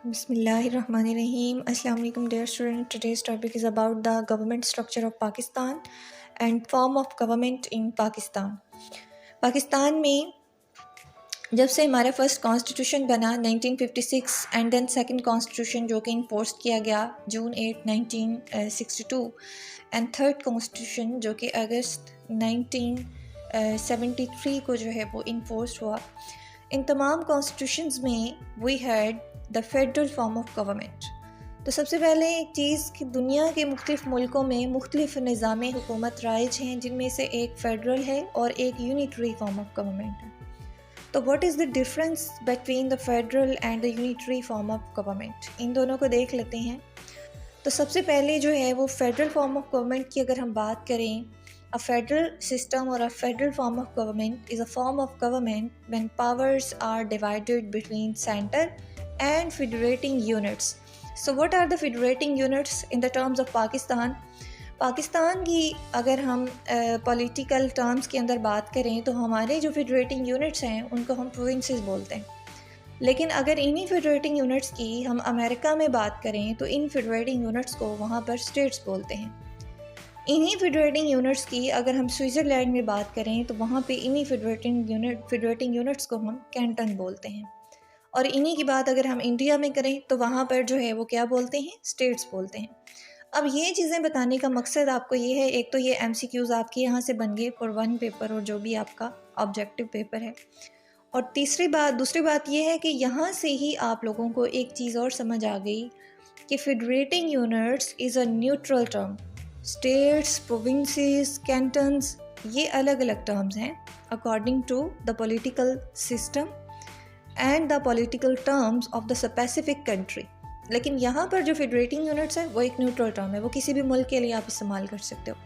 Bismillahirrahmanirrahim. Assalamu alaikum dear student. Today's topic is about the government structure of Pakistan and form of government in Pakistan. Pakistan में जब से हमारा first constitution बना 1956 and then second constitution जो कि enforce किया गया जून 8 1962 एंड थर्ड कॉन्स्टिट्यूशन जो कि अगस्त 1973 को जो है वो इन्फोर्स हुआ। इन तमाम कॉन्स्टिट्यूशंस में we had the federal form of government. तो सबसे पहले एक चीज़ कि दुनिया के मुख्तलिफ़ मुल्कों में मुख्तलिफ़ निज़ाम हुकूमत राइज हैं, जिनमें से एक फेडरल है और एक यूनिटरी फॉर्म ऑफ गवर्नमेंट है। तो what is the difference between the federal and the unitary form of government, इन दोनों को देख लेते हैं। तो सबसे पहले जो है वो फेडरल फॉर्म ऑफ गवर्नमेंट की अगर हम बात करें, A federal system or a federal form of government is a form of government when powers are divided between center and federating units. So what are the federating units in the terms of Pakistan? Pakistan की अगर हम political terms के अंदर बात करें तो हमारे जो फेडरेटिंग यूनिट्स हैं उनको हम प्रोविंसेस बोलते हैं। लेकिन अगर इन्हीं फेडरेटिंग यूनिट्स की हम अमेरिका में बात करें तो इन फेडरेटिंग यूनिट्स को वहाँ पर स्टेट्स बोलते हैं। इन्हीं फेडरेटिंग यूनिट्स की अगर हम स्विट्ज़रलैंड में बात करें तो वहाँ पे इन्हीं फेडरेटिंग यूनिट्स को हम कैंटन बोलते हैं। और इन्हीं की बात अगर हम इंडिया में करें तो वहाँ पर जो है वो क्या बोलते हैं, स्टेट्स बोलते हैं। अब ये चीज़ें बताने का मकसद आपको ये है, एक तो ये MCQs आपके यहाँ से बन गए फॉर वन पेपर और जो भी आपका ऑब्जेक्टिव पेपर है, और दूसरी बात ये है कि यहाँ से ही आप लोगों को एक चीज़ और समझ आ गई कि federating units is a neutral term. States, provinces, cantons, ये अलग अलग टर्म्स हैं according to the political system and the political terms of the specific country. लेकिन यहाँ पर जो फेडरेटिंग यूनिट्स है वो एक न्यूट्रल टर्म है, वो किसी भी मुल्क के लिए आप इस्तेमाल कर सकते हो।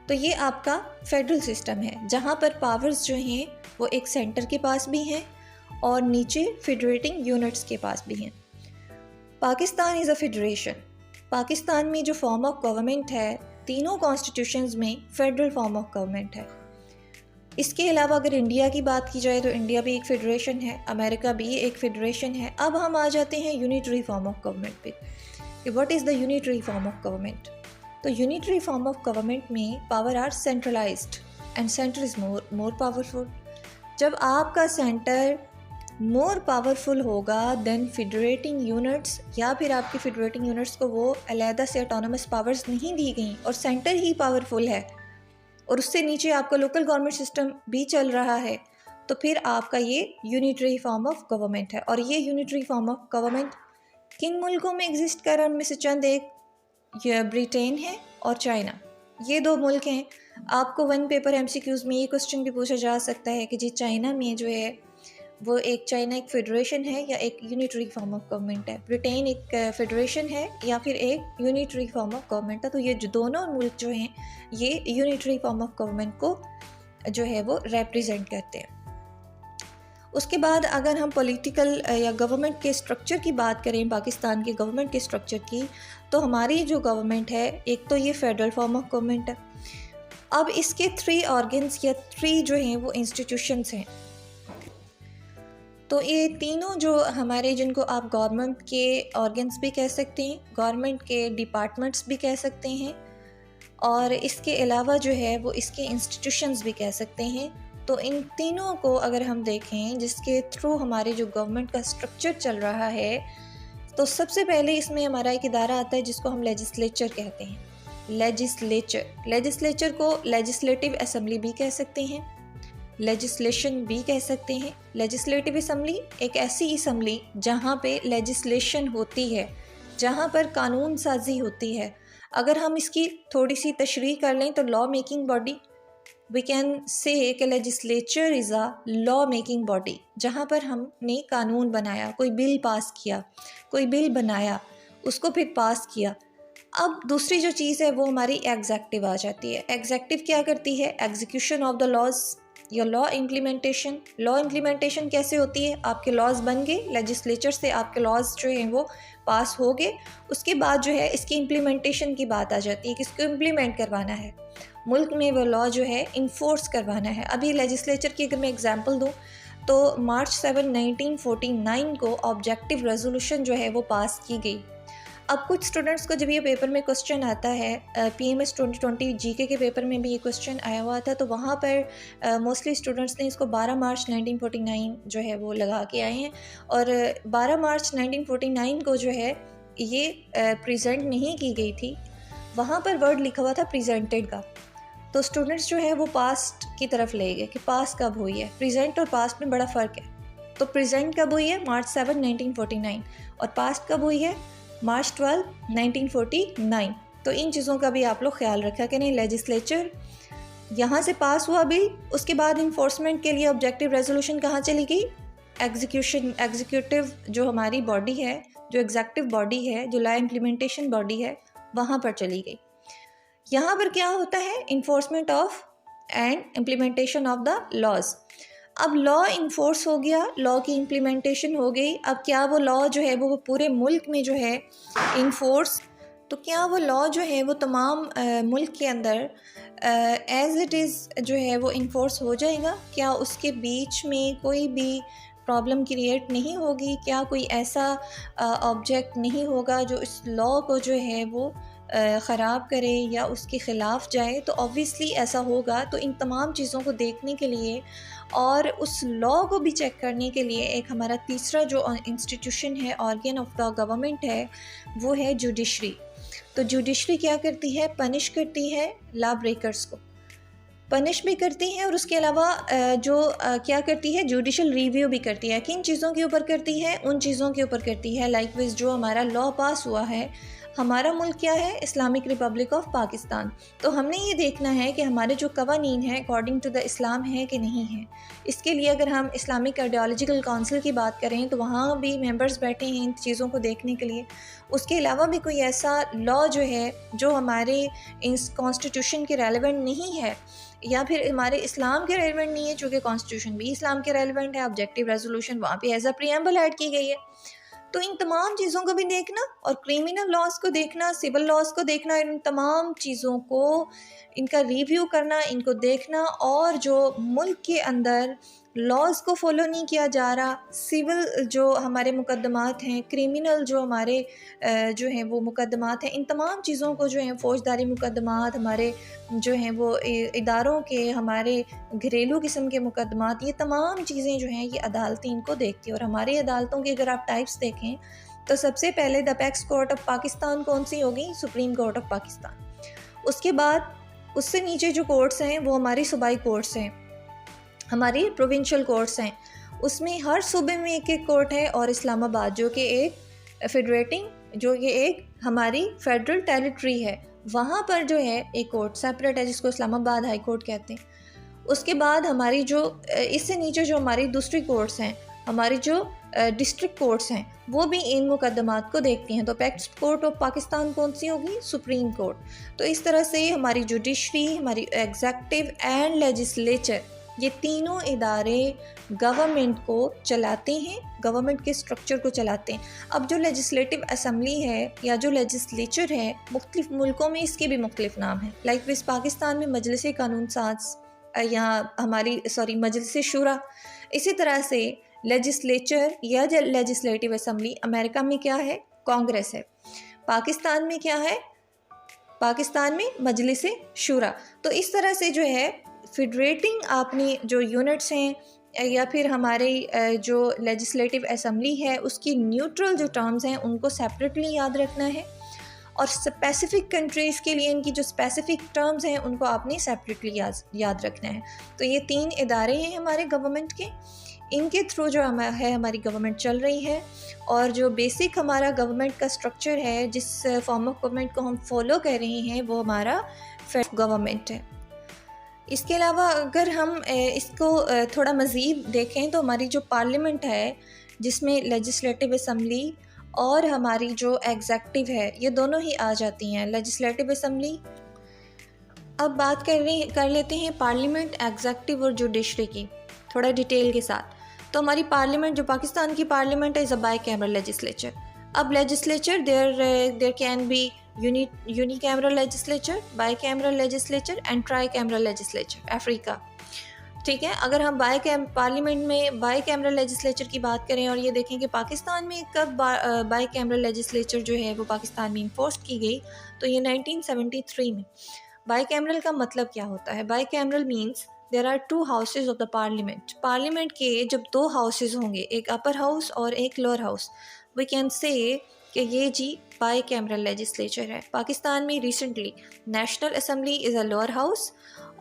तो ये आपका फेडरल सिस्टम है जहाँ पर पावर्स जो हैं वो एक सेंटर के पास भी हैं और नीचे फेडरेटिंग यूनिट्स के पास भी हैं। Pakistan is a federation. Pakistan में जो फॉर्म ऑफ गवर्नमेंट है तीनों कॉन्स्टिट्यूशंस में फेडरल फॉर्म ऑफ गवर्नमेंट है। इसके अलावा अगर इंडिया की बात की जाए तो इंडिया भी एक फेडरेशन है, अमेरिका भी एक फेडरेशन है। अब हम आ जाते हैं यूनिटरी फॉर्म ऑफ गवर्नमेंट पे कि what is the unitary form of government. तो यूनिटरी फॉर्म ऑफ गवर्नमेंट में power are centralised and centre is more powerful. जब आपका सेंटर मोर पावरफुल होगा देन फेडरेटिंग यूनिट्स, या फिर आपकी फेडरेटिंग यूनिट्स को वो अलहदा से ऑटोनमस पावर्स नहीं दी गई और सेंटर ही पावरफुल है और उससे नीचे आपका लोकल गवर्नमेंट सिस्टम भी चल रहा है, तो फिर आपका ये यूनिटरी फॉर्म ऑफ गवर्नमेंट है। और ये यूनिटरी फॉर्म ऑफ गवर्नमेंट किन मुल्कों में एग्जिस्ट कर रहा है, उनमें से चंद एक ब्रिटेन है और चाइना। ये दो मुल्क हैं। आपको वन पेपर MCQs में ये क्वेश्चन भी पूछा जा सकता है कि जी चाइना में जो है वो चाइना एक फेडरेशन है या एक यूनिटरी फॉर्म ऑफ गवर्नमेंट है, ब्रिटेन एक फेडरेशन है या फिर एक यूनिटरी फॉर्म ऑफ गवर्नमेंट है। तो ये जो दोनों मुल्क जो हैं ये यूनिटरी फॉर्म ऑफ गवर्नमेंट को जो है वो रिप्रेजेंट करते हैं। उसके बाद अगर हम पॉलिटिकल या गवर्नमेंट के स्ट्रक्चर की बात करें, पाकिस्तान के गवर्नमेंट के स्ट्रक्चर की, तो हमारी जो गवर्नमेंट है एक तो ये फेडरल फॉर्म ऑफ गवर्नमेंट है। अब इसके 3 ऑर्गन्स या 3 जो हैं वो इंस्टीट्यूशंस हैं। तो ये तीनों जो हमारे, जिनको आप गवर्नमेंट के ऑर्गन्स भी कह सकते हैं, गवर्नमेंट के डिपार्टमेंट्स भी कह सकते हैं, और इसके अलावा जो है वो इसके इंस्टीट्यूशंस भी कह सकते हैं। तो इन तीनों को अगर हम देखें जिसके थ्रू हमारे जो गवर्नमेंट का स्ट्रक्चर चल रहा है, तो सबसे पहले इसमें हमारा एक इदारा आता है जिसको हम लेजिस्लेचर कहते हैं। लेजिस्लेचर को लेजिस्लेटिव असेंबली भी कह सकते हैं, लेजिस्लेशन भी कह सकते हैं। लेजिस्लेटिव असेंबली एक ऐसी असेंबली जहाँ पे लेजिस्लेशन होती है, जहाँ पर कानून साजी होती है। अगर हम इसकी थोड़ी सी तशरीह कर लें तो law making body, we can say कि legislature is a law making body, जहाँ पर हमने कानून बनाया, कोई बिल पास किया, कोई बिल बनाया, उसको फिर पास किया। अब दूसरी जो चीज़ है वो हमारी एग्जेक्टिव आ जाती है। एग्जेक्टिव क्या करती है, एग्जीक्यूशन ऑफ द लॉज या लॉ इम्प्लीमेंटेशन कैसे होती है, आपके लॉज बन गए, लेजिस्लेचर से आपके लॉज जो हैं वो पास हो गए, उसके बाद जो है इसकी इम्प्लीमेंटेशन की बात आ जाती है, किसको इम्प्लीमेंट करवाना है, मुल्क में वो लॉ जो है इन्फोर्स करवाना है। अभी लेजिस्लेचर की अगर मैं एग्जांपल दूँ, तो मार्च 7, 1949 को ऑब्जेक्टिव रेजोल्यूशन जो है वो पास की गई। अब कुछ स्टूडेंट्स को जब ये पेपर में क्वेश्चन आता है, PMS 2020 जीके के पेपर में भी ये क्वेश्चन आया हुआ था, तो वहाँ पर मोस्टली स्टूडेंट्स ने इसको 12 मार्च 1949 जो है वो लगा के आए हैं। और 12 मार्च 1949 को जो है ये प्रेजेंट नहीं की गई थी, वहाँ पर वर्ड लिखा हुआ था प्रेजेंटेड का। तो स्टूडेंट्स जो है वो पास्ट की तरफ ले गए कि पास्ट कब हुई है। प्रेजेंट और पास्ट में बड़ा फ़र्क है। तो प्रेजेंट कब हुई है? मार्च 7, 1949। और पास्ट कब हुई है? मार्च 12, 1949। तो इन चीज़ों का भी आप लोग ख्याल रखा कि नहीं। लेजिस्लेचर यहाँ से पास हुआ भी, उसके बाद इन्फोर्समेंट के लिए ऑब्जेक्टिव रेजोल्यूशन कहाँ चली गई? एग्जीक्यूटिव जो हमारी बॉडी है, जो एग्जेक्टिव बॉडी है, जो लॉ इम्प्लीमेंटेशन बॉडी है, वहाँ पर चली गई। यहाँ पर क्या होता है? Enforcement of and implementation of the laws. अब लॉ इन्फोर्स हो गया, लॉ की इम्प्लीमेंटेशन हो गई। अब क्या वो लॉ जो है वो पूरे मुल्क में जो है इन्फोर्स, तो क्या वो लॉ जो है वो तमाम मुल्क के अंदर एज इट इज़ जो है वो इन्फोर्स हो जाएगा? क्या उसके बीच में कोई भी प्रॉब्लम क्रिएट नहीं होगी? क्या कोई ऐसा ऑब्जेक्ट नहीं होगा जो इस लॉ को जो है वो ख़राब करे या उसके ख़िलाफ़ जाए? तो ऑब्वियसली ऐसा होगा। तो इन तमाम चीज़ों को देखने के लिए और उस लॉ को भी चेक करने के लिए एक हमारा तीसरा जो इंस्टीट्यूशन है, ऑर्गन ऑफ द गवर्नमेंट है, वो है जुडिशरी। तो जुडिशरी क्या करती है? पनिश करती है लॉ ब्रेकर्स को, पनिश भी करती है। और उसके अलावा क्या करती है? जुडिशल रिव्यू भी करती है। किन चीज़ों के ऊपर करती है? उन चीज़ों के ऊपर करती है लाइकवाइज जो हमारा लॉ पास हुआ है। हमारा मुल्क क्या है? Islamic Republic of Pakistan. तो हमने ये देखना है कि हमारे जो कवानीन हैं अकॉर्डिंग टू द इस्लाम है कि नहीं है। इसके लिए अगर हम इस्लामिक आइडियोलॉजिकल काउंसिल की बात करें तो वहाँ भी मेंबर्स बैठे हैं इन चीज़ों को देखने के लिए। उसके अलावा भी कोई ऐसा लॉ जो है जो हमारे इस कॉन्स्टिट्यूशन के रेलेवेंट नहीं है या फिर हमारे इस्लाम के रेलेवेंट नहीं है, चूँकि कॉन्स्टिट्यूशन भी इस्लाम के रेलेवेंट है, ऑब्जेक्टिव रेजोल्यूशन वहाँ पे एज अ प्रीएम्बल ऐड की गई है। तो इन तमाम चीज़ों को भी देखना और क्रिमिनल लॉज को देखना, सिविल लॉज को देखना, इन तमाम चीज़ों को इनका रिव्यू करना, इनको देखना। और जो मुल्क के अंदर लॉज को फॉलो नहीं किया जा रहा, सिविल जो हमारे मुकदमात हैं, क्रिमिनल जो हमारे जो हैं वो मुकदमात हैं, इन तमाम चीज़ों को जो हैं फ़ौजदारी मुकदमात हमारे जो हैं वो इदारों के, हमारे घरेलू किस्म के मुकदमात, ये तमाम चीज़ें जो हैं ये अदालतें इनको देखती हैं। और हमारी अदालतों के अगर आप टाइप्स देखें तो सबसे पहले the apex court of Pakistan कौन सी होगी? Supreme court of Pakistan. उसके बाद उससे नीचे जो कोर्ट्स हैं वो हमारी सूबाई कोर्ट्स हैं, हमारी प्रोविंशियल कोर्ट्स हैं। उसमें हर सूबे में एक एक कोर्ट है। और इस्लामाबाद जो कि एक फेडरेटिंग, जो कि एक हमारी फेडरल टेरिटरी है, वहाँ पर जो है एक कोर्ट सेपरेट है जिसको इस्लामाबाद हाई कोर्ट कहते हैं। उसके बाद हमारी जो इससे नीचे जो हमारी दूसरी कोर्ट्स हैं, हमारी जो डिस्ट्रिक्ट कोर्ट्स हैं, वो भी इन मुकदमात को देखती हैं। तो अपेक्स कोर्ट ऑफ पाकिस्तान कौन सी होगी? Supreme court. तो इस तरह से हमारी जुडिशरी, हमारी एग्जेक्टिव एंड लेजिस्लेचर, ये तीनों इदारे गवर्नमेंट को चलाते हैं, गवर्नमेंट के स्ट्रक्चर को चलाते हैं। अब जो लेजिस्लेटिव असम्बली है या जो लेजिस्लेचर है, मुख्तलिफ मुल्कों में इसके भी मुख्तलिफ नाम हैं। लाइक पाकिस्तान में मजलिस कानून साज या मजलिस शुरा। इसी तरह से लेजिस्लेचर या लेजिस्लेटिव असम्बली अमेरिका में क्या है? कांग्रेस है। पाकिस्तान में क्या है? पाकिस्तान में मजलिस शुरा। तो इस तरह से जो है फेडरेटिंग अपनी जो यूनिट्स हैं या फिर हमारे जो लेजिस्लेटिव असम्बली है उसकी न्यूट्रल जो टर्म्स हैं उनको सेपरेटली याद रखना है। और स्पेसिफ़िक कंट्रीज़ के लिए इनकी जो स्पेसिफ़िक टर्म्स हैं उनको आपने सेपरेटली याद रखना है। तो ये तीन इदारे हैं हमारे गवर्नमेंट के, इनके थ्रू जो है हमारी गवर्नमेंट चल रही है। और जो बेसिक हमारा गवर्नमेंट का स्ट्रक्चर है, जिस फॉर्म ऑफ गवर्नमेंट को हम फॉलो कर रहे हैं, वो हमारा फेडरल गवर्नमेंट है। इसके अलावा अगर हम इसको थोड़ा मज़ीद देखें तो हमारी जो पार्लियामेंट है, जिसमें लेजिस्लेटिव असम्बली और हमारी जो एग्जेक्टिव है, ये दोनों ही आ जाती हैं। लेजिस्लेटिव असम्बली, अब बात कर लेते हैं पार्लियामेंट, एग्जेक्टिव और जुडिशरी की थोड़ा डिटेल के साथ। तो हमारी पार्लियामेंट, जो पाकिस्तान की पार्लियामेंट है, is a bicameral legislature. अब legislature there can be unicameral legislature, bicameral legislature and tricameral legislature, Africa. ठीक है। अगर हम पार्लियामेंट में बाई कैमरल लेजिस्लेचर की बात करें और ये देखें कि पाकिस्तान में कब बाई कैमरल लेजिस्लेचर जो है वो पाकिस्तान में इन्फोर्स की गई, तो ये 1973 में। बाई कैमरल का मतलब क्या होता है? Bicameral means there are two houses of the parliament. Parliament के जब दो हाउसेज होंगे, एक अपर हाउस और एक lower house, we can say कि ये जी बाई कैमरल लेजिस्लेचर है। पाकिस्तान में recently national assembly is a lower house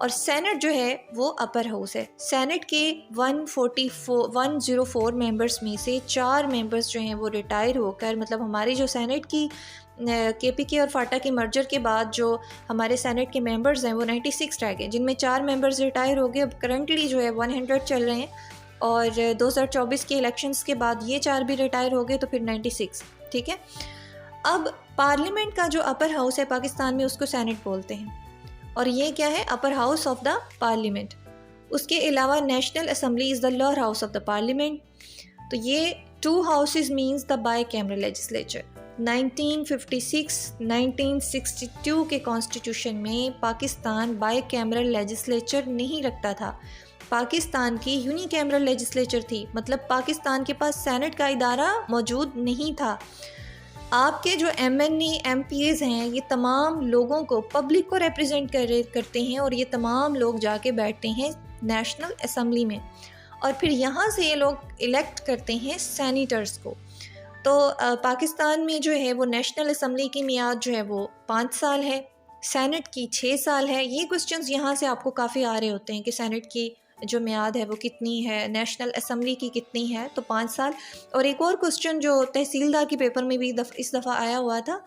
और सेनेट जो है वो अपर हाउस है। सेनेट के 104 मेंबर्स में से 4 मेंबर्स जो हैं वो रिटायर होकर, मतलब हमारी जो सेनेट की KPK और फाटा की मर्जर के बाद जो हमारे सेनेट के मेंबर्स हैं वो 96 रह गए, जिनमें 4 मेंबर्स रिटायर हो गए। अब करंटली जो है 100 चल रहे हैं और 2024 के इलेक्शंस के बाद ये 4 भी रिटायर हो गए, तो फिर 96। ठीक है। अब पार्लियामेंट का जो अपर हाउस है पाकिस्तान में उसको सेनेट बोलते हैं और ये क्या है? Upper house of the parliament. उसके अलावा national assembly is the lower house of the parliament. तो ये 2 houses means the by cameral legislature. 1956-1962 के कॉन्स्टिट्यूशन में पाकिस्तान बाई कैमरल लेजिस्लेचर नहीं रखता था। पाकिस्तान की यूनिकैमरल लेजिस्लेचर थी, मतलब पाकिस्तान के पास सेनेट का इदारा मौजूद नहीं था। आपके जो MNA MPs हैं ये तमाम लोगों को, पब्लिक को रिप्रेजेंट करते हैं और ये तमाम लोग जाके बैठते हैं नेशनल असम्बली में और फिर यहाँ से ये लोग इलेक्ट करते हैं सेनेटर्स को। तो पाकिस्तान में जो है वो नेशनल असम्बली की मियाद जो है वो 5 साल है, सेनेट की 6 साल है। ये क्वेश्चंस यहाँ से आपको काफ़ी आ रहे होते हैं कि सेनेट की जो मियाद है वो कितनी है, नेशनल असम्बली की कितनी है, तो 5 साल। और एक और क्वेश्चन जो तहसीलदार के पेपर में भी इस दफ़ा आया हुआ था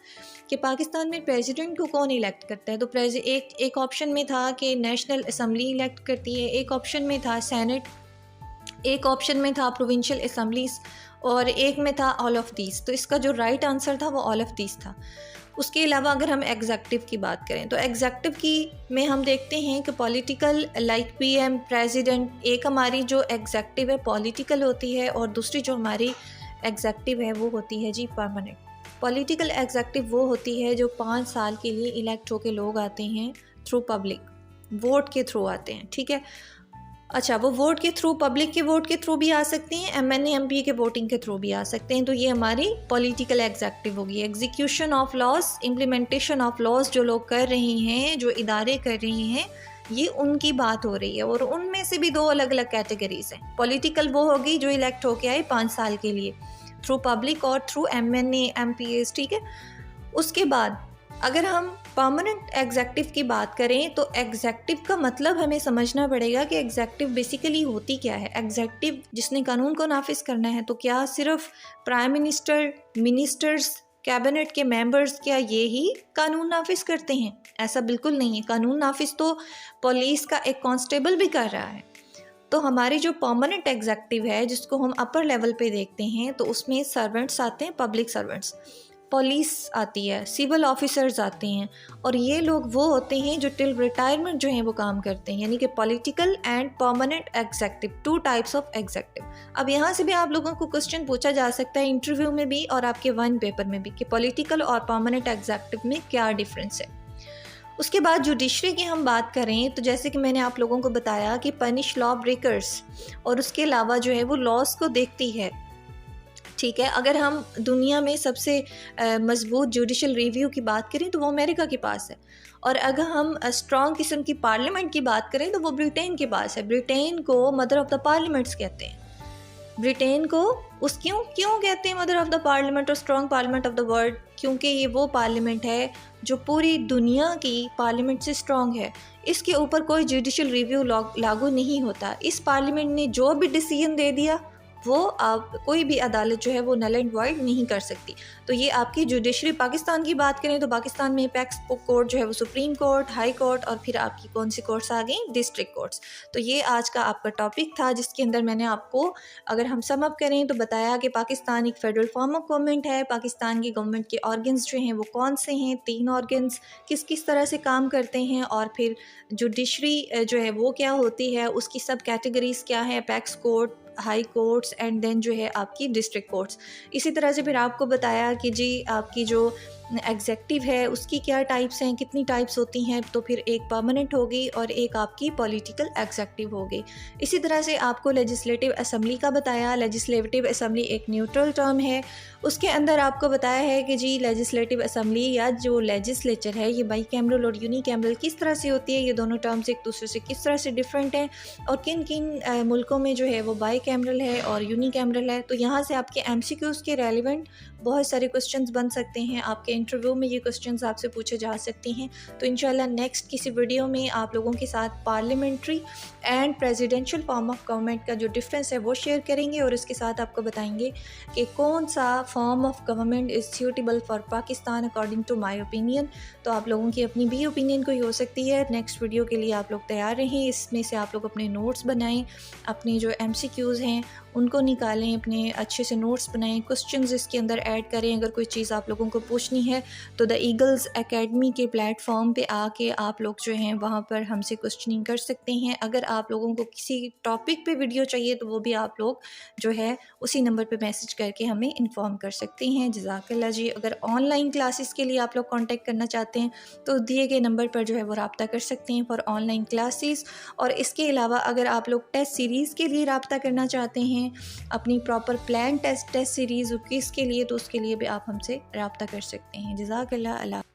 कि पाकिस्तान में प्रेसिडेंट को कौन इलेक्ट करता है, तो एक ऑप्शन में था कि नेशनल असम्बली इलेक्ट करती है, एक ऑप्शन में था सेनेट, एक ऑप्शन में था प्रोविंशियल असम्बलीज़ और एक में था ऑल ऑफ दीज। तो इसका जो राइट आंसर था वो ऑल ऑफ दीज था। उसके अलावा अगर हम एग्जेक्टिव की बात करें तो एग्जेक्टिव की में हम देखते हैं कि पॉलिटिकल लाइक PM प्रेसिडेंट, एक हमारी जो एग्जेक्टिव है पॉलिटिकल होती है और दूसरी जो हमारी एग्जेक्टिव है वो होती है जी परमानेंट। पॉलिटिकल एग्जेक्टिव वो होती है जो 5 साल के लिए इलेक्ट होकर लोग आते हैं थ्रू पब्लिक वोट के थ्रू आते हैं। ठीक है। अच्छा, वो वोट के थ्रू, पब्लिक के वोट के थ्रू भी आ सकते हैं, MNA MP के वोटिंग के थ्रू भी आ सकते हैं। तो ये हमारी पॉलिटिकल एग्जेक्टिव होगी। Execution of laws, implementation of laws जो लोग कर रहे हैं, जो इदारे कर रहे हैं, ये उनकी बात हो रही है और उनमें से भी 2 अलग अलग कैटेगरीज हैं। पॉलिटिकल वो होगी जो इलेक्ट होके आए 5 साल के लिए थ्रू पब्लिक और थ्रू MNA MPs। ठीक है। उसके बाद अगर हम परमानेंट एग्जेक्टिव की बात करें तो एग्जेक्टिव का मतलब हमें समझना पड़ेगा कि एग्जेक्टिव बेसिकली होती क्या है। एग्जेक्टिव जिसने कानून को नाफिज करना है, तो क्या सिर्फ प्राइम मिनिस्टर, मिनिस्टर्स, कैबिनेट के मेंबर्स क्या ये ही कानून नाफिज करते हैं? ऐसा बिल्कुल नहीं है। कानून नाफिज तो पुलिस का एक कांस्टेबल भी कर रहा है। तो हमारी जो परमानेंट एग्जेक्टिव है जिसको हम अपर लेवल पे देखते हैं, तो उसमें सर्वेंट्स आते हैं, पब्लिक सर्वेंट्स, पुलिस आती है, सिविल ऑफिसर्स आते हैं और ये लोग वो होते हैं जो टिल रिटायरमेंट जो हैं वो काम करते हैं। यानी कि political and permanent executive, 2 types of executive. अब यहाँ से भी आप लोगों को क्वेश्चन पूछा जा सकता है इंटरव्यू में भी और आपके 1 पेपर में भी कि पॉलिटिकल और परमानेंट एग्जेक्टिव में क्या डिफरेंस है। उसके बाद जुडिशरी की हम बात करें तो जैसे कि मैंने आप लोगों को बताया कि पनिश लॉ ब्रेकर्स और उसके अलावा जो है वो लॉस को देखती है। ठीक है। अगर हम दुनिया में सबसे मजबूत जुडिशल रिव्यू की बात करें तो वो अमेरिका के पास है और अगर हम स्ट्रॉन्ग किस्म की पार्लियामेंट की बात करें तो वो ब्रिटेन के पास है। ब्रिटेन को मदर ऑफ द पार्लियामेंट्स कहते हैं। ब्रिटेन को क्यों कहते हैं मदर ऑफ द पार्लियामेंट और strong parliament of the world? क्योंकि ये वो पार्लियामेंट है जो पूरी दुनिया की पार्लियामेंट से स्ट्रॉन्ग है। इसके ऊपर कोई जुडिशल रिव्यू लागू नहीं होता। इस पार्लियामेंट ने जो भी डिसीजन दे दिया वो आप कोई भी अदालत जो है वो नल एंड वाइड नहीं कर सकती। तो ये आपकी जुडिशरी। पाकिस्तान की बात करें तो पाकिस्तान में एपेक्स कोर्ट जो है वो सुप्रीम कोर्ट, हाई कोर्ट और फिर आपकी कौन सी कोर्ट्स आ गई? District courts. तो ये आज का आपका टॉपिक था जिसके अंदर मैंने आपको, अगर हम सम अप करें तो बताया कि पाकिस्तान एक फेडरल फॉर्म ऑफ गवर्नमेंट है। पाकिस्तान की गवर्नमेंट के ऑर्गन्स जो हैं वो कौन से हैं? 3 ऑर्गन्स किस तरह से काम करते हैं और फिर जुडिशरी जो है वो क्या होती है, उसकी सब कैटेगरीज क्या है? Apex court, high courts and then जो है आपकी डिस्ट्रिक्ट कोर्ट्स। इसी तरह से फिर आपको बताया कि जी आपकी जो एग्जेक्टिव है उसकी क्या टाइप्स हैं, कितनी टाइप्स होती हैं, तो फिर एक परमानेंट होगी और एक आपकी पॉलिटिकल एग्जेक्टिव होगी। इसी तरह से आपको लेजिस्लेटिव असेंबली का बताया। लेजिस्लेटिव असेंबली एक न्यूट्रल टर्म है, उसके अंदर आपको बताया है कि जी लेजिस्लेटिव असेंबली या जो लेजिस्लेचर है ये बाई कैमरल और यूनी कैमरल किस तरह से होती है, ये दोनों टर्म्स एक दूसरे से किस तरह से डिफरेंट हैं और किन किन मुल्कों में जो है वो बाई कैमरल है और यूनी कैमरल है। तो यहाँ से आपके MCQs के रेलिवेंट बहुत सारे क्वेश्चंस बन सकते हैं, आपके इंटरव्यू में ये क्वेश्चंस आपसे पूछे जा सकते हैं। तो इंशाल्लाह नेक्स्ट किसी वीडियो में आप लोगों के साथ parliamentary and presidential form of government का जो डिफरेंस है वो शेयर करेंगे और इसके साथ आपको बताएंगे कि कौन सा form of government is suitable for Pakistan according to my opinion. तो आप लोगों की अपनी भी ओपिनियन कोई हो सकती है। नेक्स्ट वीडियो के लिए आप लोग तैयार रहें, इसमें से आप लोग अपने नोट्स बनाएं, अपने जो MCQs हैं उनको निकालें, अपने अच्छे से नोट्स बनाएं, क्वेश्चंस इसके अंदर ऐड करें। अगर कोई चीज़ आप लोगों को पूछनी है तो द ईगल्स एकेडमी के प्लेटफॉर्म पे आके आप लोग जो हैं वहाँ पर हमसे क्वेश्चनिंग कर सकते हैं। अगर आप लोगों को किसी टॉपिक पे वीडियो चाहिए तो वो भी आप लोग जो है उसी नंबर पे मैसेज करके हमें इन्फॉर्म कर सकते हैं। जज़ाकल्लाह जी। अगर ऑनलाइन क्लासेस के लिए आप लोग कांटेक्ट करना चाहते हैं तो दिए गए नंबर पर जो है वो रब्ता कर सकते हैं फॉर ऑनलाइन क्लासेस। और इसके अलावा अगर आप लोग टेस्ट सीरीज़ के लिए रब्ता करना चाहते हैं अपनी प्रॉपर प्लान टेस्ट सीरीज़ के लिए, तो उसके लिए भी आप हमसे रब्ता कर सकते हैं। जज़ाकल्लाह। अल्लाह।